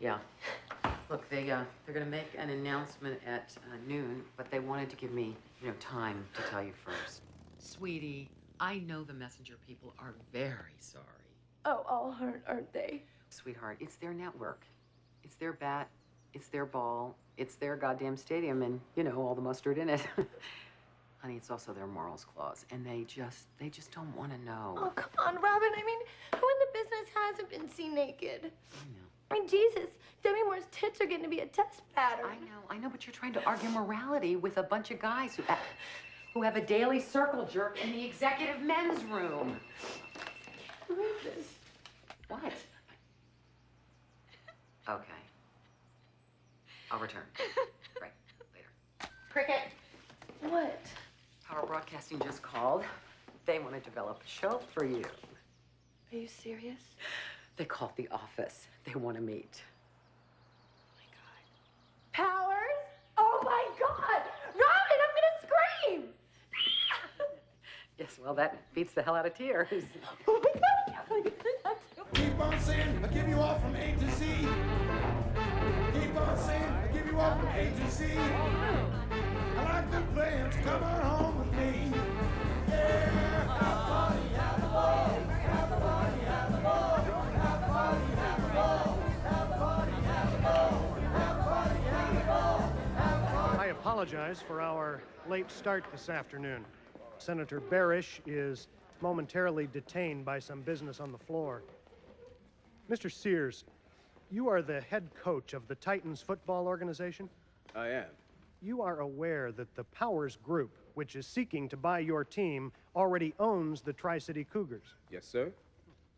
Yeah. Look, they're gonna make an announcement at noon, but they wanted to give me, time to tell you first. Sweetie, I know the messenger people are very sorry. Oh, all hurt, aren't they? Sweetheart, it's their network. It's their bat, it's their ball, it's their goddamn stadium, and, all the mustard in it. Honey, it's also their morals clause, and they just don't want to know. Oh, come on, Robin. I mean, who in the business hasn't been seen naked? I I mean, Jesus, Demi Moore's tits are going to be a test pattern. I know, but you're trying to argue morality with a bunch of guys who have a daily circle jerk in the executive men's room. Who is this? What? Okay. I'll return. Right, later. Cricket! What? Power Broadcasting just called. They want to develop a show for you. Are you serious? They called the office. They want to meet. Oh, my God. Powers? Oh, my God! Robin, I'm going to scream! Yes, well, that beats the hell out of tears. Oh, my God. Keep on saying, I give you all from A to Z. Keep on saying, I give you all from A to Z. I like the plans, come on home with me. Yeah, have a party, have a ball. Have a party, have a ball. Have a party, have a ball. Have a party, have a ball. Have a party, have a ball. Have a party. I apologize for our late start this afternoon. Senator Barish is momentarily detained by some business on the floor. Mr. Sears, you are the head coach of the Titans football organization? I am. You are aware that the Powers Group, which is seeking to buy your team, already owns the Tri-City Cougars. Yes, sir.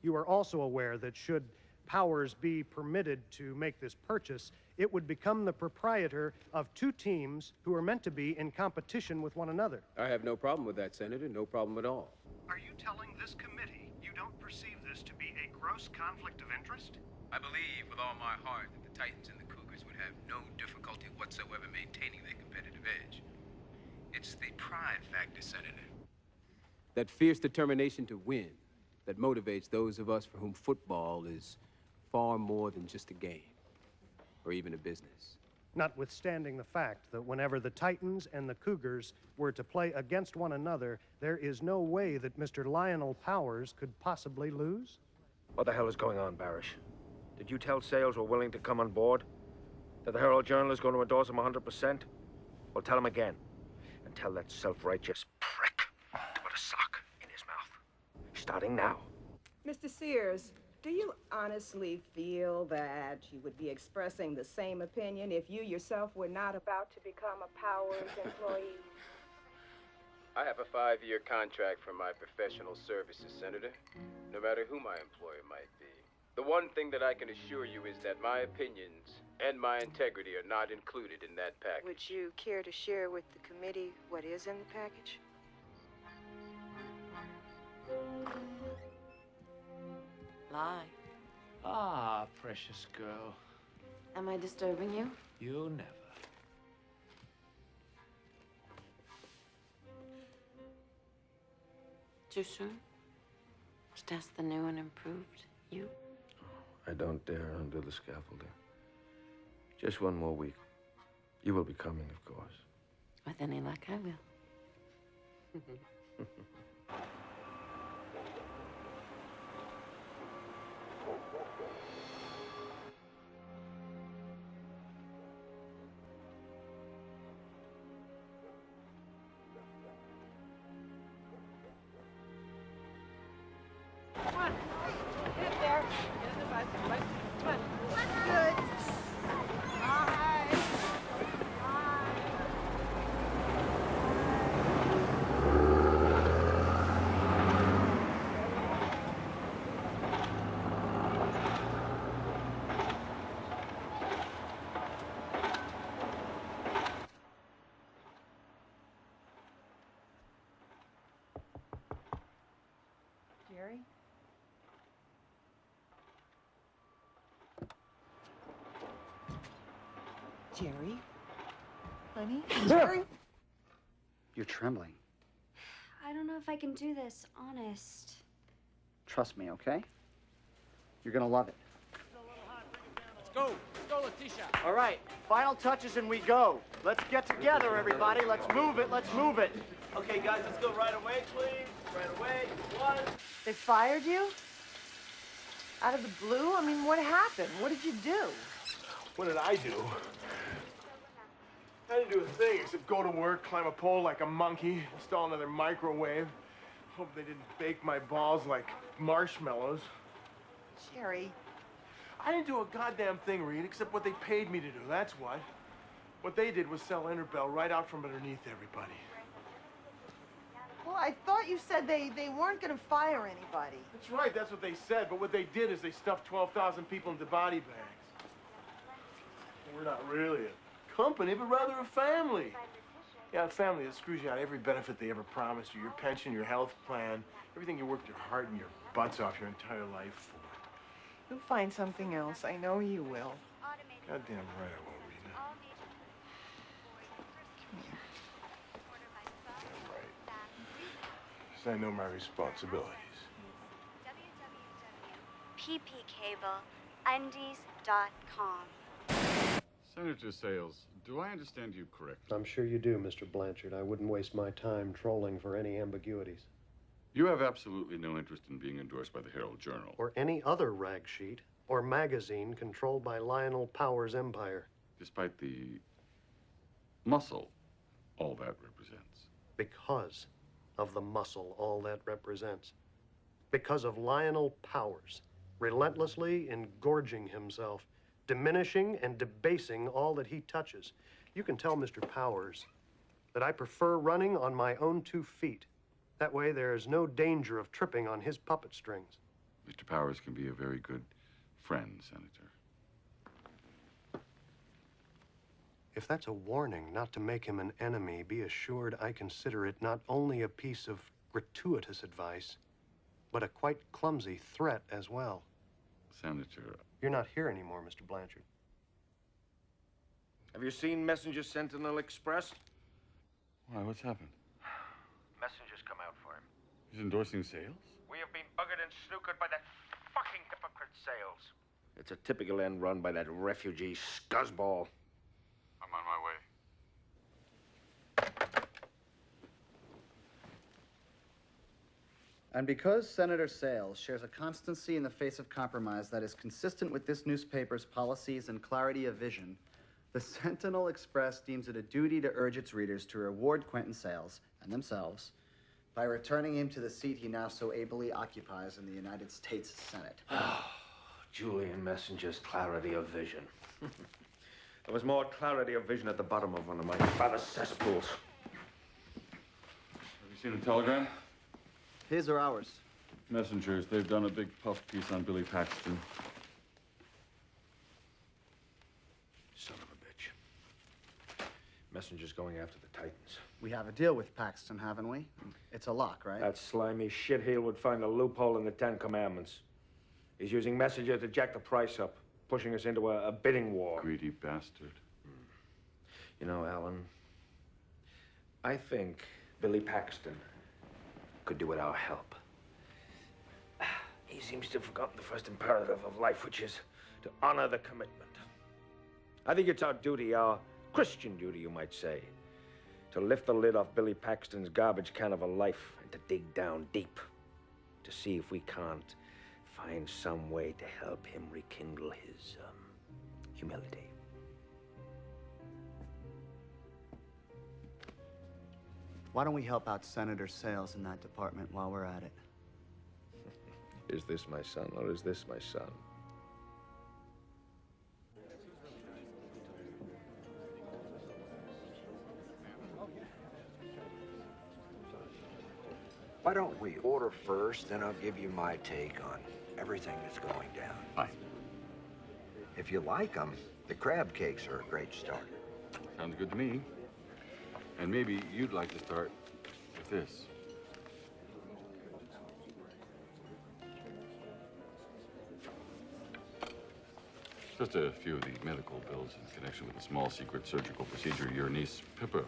You are also aware that should Powers be permitted to make this purchase, it would become the proprietor of two teams who are meant to be in competition with one another. I have no problem with that, Senator. No problem at all. Are you telling this committee you don't perceive this to be a gross conflict of interest? I believe with all my heart that the Titans and the Cougars would have no difficulty whatsoever maintaining their competitive edge. It's the pride factor, Senator. That fierce determination to win that motivates those of us for whom football is far more than just a game, or even a business. Notwithstanding the fact that whenever the Titans and the Cougars were to play against one another, there is no way that Mr. Lionel Powers could possibly lose? What the hell is going on, Barish? Did you tell Sales we're willing to come on board? That the Herald Journal is going to endorse him 100%? Well, tell him again. And tell that self-righteous prick to put a sock in his mouth. Starting now. Mr. Sears, do you honestly feel that you would be expressing the same opinion if you yourself were not about to become a Powers employee? I have a 5-year contract for my professional services, Senator, no matter who my employer might be. The one thing that I can assure you is that my opinions and my integrity are not included in that package. Would you care to share with the committee what is in the package? Lie. Ah, precious girl. Am I disturbing you? You never. Too soon? To test the new and improved you? I don't dare undo the scaffolding. Just one more week. You will be coming, of course. With any luck, I will. Come on. Get there. Get in the bus. Come on. Good. Hi. Hi. Jerry? Jerry? Honey? Jerry? You're trembling. I don't know if I can do this, honest. Trust me, okay? You're gonna love it. go. Let's go, Letitia. All right, final touches and we go. Let's get together, everybody. Let's move it. Let's move it. Okay, guys, let's go right away, please. Right away. One. They fired you? Out of the blue? I mean, what happened? What did you do? What did I do? I didn't do a thing except go to work, climb a pole like a monkey, install another microwave. Hope they didn't bake my balls like marshmallows. Jerry. I didn't do a goddamn thing, Reed, except what they paid me to do, that's what. What they did was sell Interbell right out from underneath everybody. Well, I thought you said they weren't going to fire anybody. That's right, that's what they said, but what they did is they stuffed 12,000 people into body bags. We're not really a company, but rather a family. Yeah, a family that screws you out every benefit they ever promised you. Your pension, your health plan, everything you worked your heart and your butts off your entire life for. You'll find something else. I know you will. Goddamn right I will, Rena. Damn right. Because I know my responsibilities. ppcableundies.com. Senator Sales, do I understand you correctly? I'm sure you do, Mr. Blanchard. I wouldn't waste my time trolling for any ambiguities. You have absolutely no interest in being endorsed by the Herald Journal. Or any other rag sheet or magazine controlled by Lionel Powers' empire. Despite the muscle all that represents. Because of the muscle all that represents. Because of Lionel Powers relentlessly engorging himself, diminishing and debasing all that he touches. You can tell Mr. Powers that I prefer running on my own 2 feet. That way there's no danger of tripping on his puppet strings. Mr. Powers can be a very good friend, Senator. If that's a warning not to make him an enemy, be assured I consider it not only a piece of gratuitous advice, but a quite clumsy threat as well. Senator... You're not here anymore, Mr. Blanchard. Have you seen Messenger Sentinel Express? Why, what's happened? Messengers come out for him. He's endorsing Sales? We have been buggered and snookered by that fucking hypocrite Sales. It's a typical end run by that refugee scuzzball. I'm on my way. And because Senator Sales shares a constancy in the face of compromise that is consistent with this newspaper's policies and clarity of vision, the Sentinel Express deems it a duty to urge its readers to reward Quentin Sales and themselves by returning him to the seat he now so ably occupies in the United States Senate. Julian Messenger's clarity of vision. There was more clarity of vision at the bottom of one of my father's cesspools. Have you seen the telegram? His or ours? Messengers. They've done a big puff piece on Billy Paxton. Son of a bitch. Messenger's going after the Titans. We have a deal with Paxton, haven't we? It's a lock, right? That slimy shitheel would find a loophole in the 10 Commandments. He's using Messenger to jack the price up, pushing us into a bidding war. Greedy bastard. You know, Alan, I think Billy Paxton could do with our help. He seems to have forgotten the first imperative of life, which is to honor the commitment. I think it's our duty, our Christian duty, you might say, to lift the lid off Billy Paxton's garbage can of a life and to dig down deep to see if we can't find some way to help him rekindle his humility. Why don't we help out Senator Sales in that department while we're at it? Is this my son, or is this my son? Why don't we order first, then I'll give you my take on everything that's going down. Fine. If you like them, the crab cakes are a great start. Sounds good to me. And maybe you'd like to start with this. Just a few of the medical bills in connection with a small secret surgical procedure your niece, Pippa,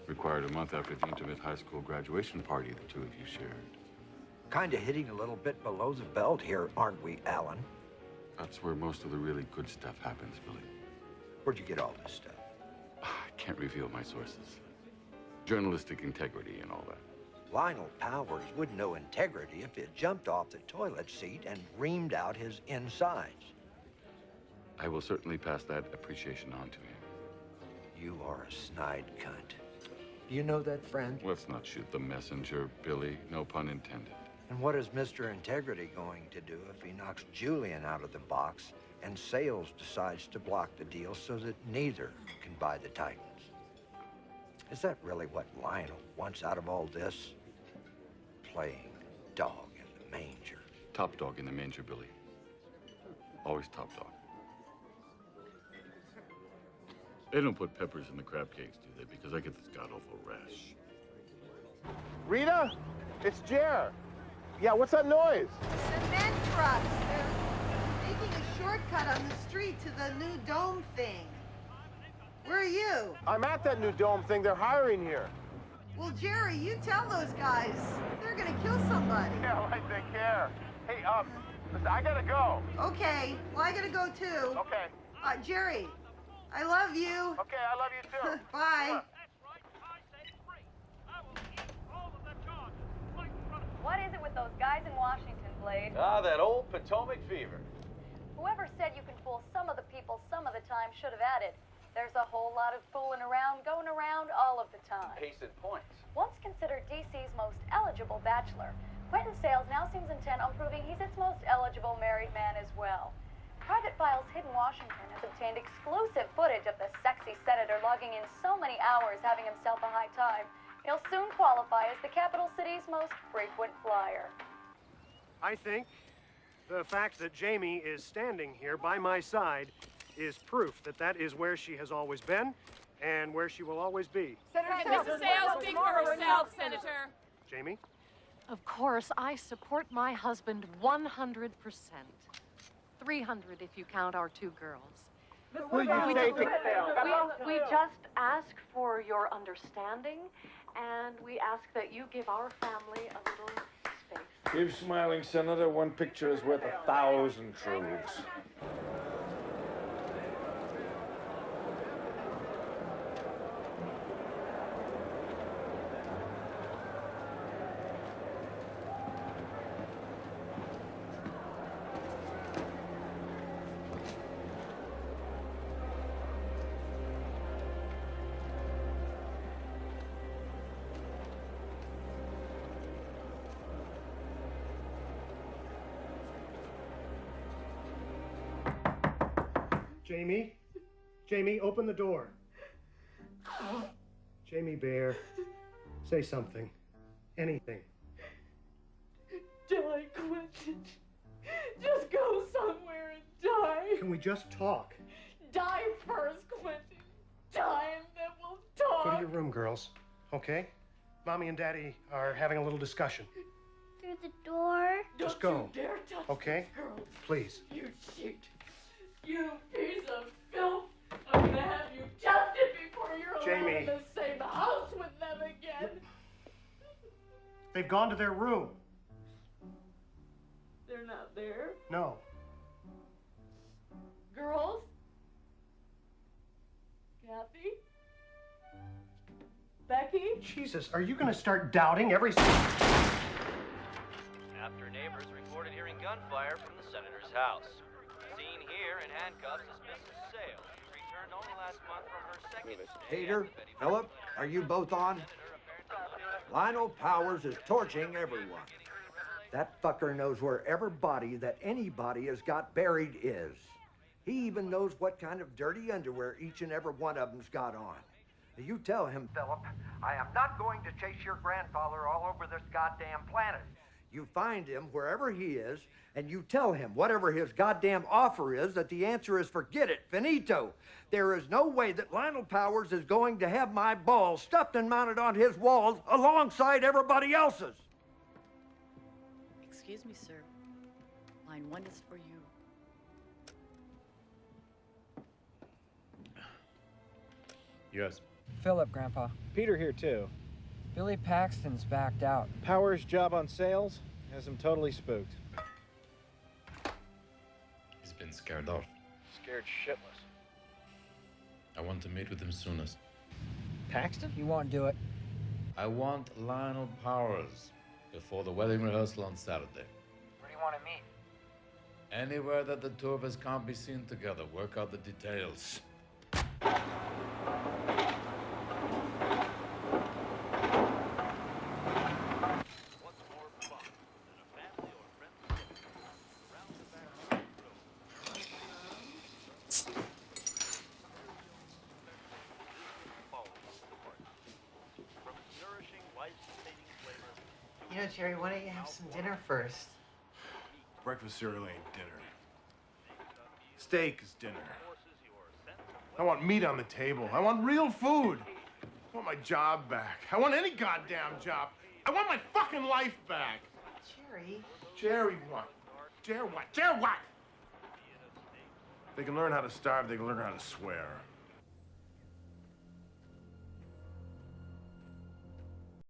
required a month after the intimate high school graduation party the two of you shared. Kind of hitting a little bit below the belt here, aren't we, Alan? That's where most of the really good stuff happens, Billy. Where'd you get all this stuff? I can't reveal my sources. Journalistic integrity and all that. Lionel Powers wouldn't know integrity if it jumped off the toilet seat and reamed out his insides. I will certainly pass that appreciation on to him. You are a snide cunt. Do you know that, friend? Let's not shoot the messenger, Billy. No pun intended. And what is Mr. Integrity going to do if he knocks Julian out of the box and Sales decides to block the deal so that neither can buy the Titans? Is that really what Lionel wants out of all this? Playing dog in the manger. Top dog in the manger, Billy. Always top dog. They don't put peppers in the crab cakes, do they? Because I get this god-awful rash. Rita? It's Jer. Yeah, what's that noise? Cement trucks. They're making a shortcut on the street to the new dome thing. Where are you? I'm at that new dome thing. They're hiring here. Well, Jerry, you tell those guys. They're gonna kill somebody. Yeah, like they care. Hey, listen, I gotta go. Okay. Well, I gotta go too. Okay. Jerry, I love you. Okay, I love you too. Bye. What is it with those guys in Washington, Blade? That old Potomac fever. Whoever said you can fool some of the people some of the time should have added. There's a whole lot of fooling around, going around all of the time. Case in point. Once considered DC's most eligible bachelor, Quentin Sales now seems intent on proving he's its most eligible married man as well. Private Files Hidden Washington has obtained exclusive footage of the sexy senator logging in so many hours having himself a high time. He'll soon qualify as the capital city's most frequent flyer. I think the fact that Jamie is standing here by my side is proof that that is where she has always been and where she will always be. Mrs. Sales, speak for herself, Senator. Jamie? Of course, I support my husband 100%. 300 if you count our two girls. Will you take it? We just ask for your understanding, and we ask that you give our family a little space. Keep smiling, Senator. One picture is worth 1,000 truths. Jamie? Jamie, open the door. Jamie Bear, say something. Anything. Die, Quentin. Just go somewhere and die. Can we just talk? Die first, Quentin. Die and then we'll talk. Go to your room, girls. Okay? Mommy and Daddy are having a little discussion. Through the door. Just go. Don't you dare touch Okay? these girls. Please. You cheat. You piece of filth. I'm gonna have you tested before you're allowed Jamie. in the same house with them again. They've gone to their room. They're not there. No. Girls? Kathy? Becky? Jesus, are you going to start doubting every... After neighbors reported hearing gunfire from the senator's house. Seen here in handcuffs is Mrs. Sales. She returned only last month from her second stay Peter, at the Betty Philip, are you both on? Lionel Powers is torching everyone. That fucker knows where every body that anybody has got buried is. He even knows what kind of dirty underwear each and every one of them's got on. Now you tell him, Philip, I am not going to chase your grandfather all over this goddamn planet. You find him wherever he is, and you tell him whatever his goddamn offer is, that the answer is forget it, finito. There is no way that Lionel Powers is going to have my balls stuffed and mounted on his walls alongside everybody else's. Excuse me, sir. Line 1 is for you. Yes. Philip, Grandpa. Peter here, too. Billy Paxton's backed out. Powers' job on sales has him totally spooked. He's been and scared off. Scared shitless. I want to meet with him soonest. Paxton? He won't do it. I want Lionel Powers before the wedding rehearsal on Saturday. Where do you want to meet? Anywhere that the two of us can't be seen together. Work out the details. You know, Jerry, why don't you have some dinner first? Breakfast cereal ain't dinner. Steak is dinner. I want meat on the table. I want real food. I want my job back. I want any goddamn job. I want my fucking life back. Jerry. Jerry what? Jerry what? Jerry what? If they can learn how to starve, they can learn how to swear.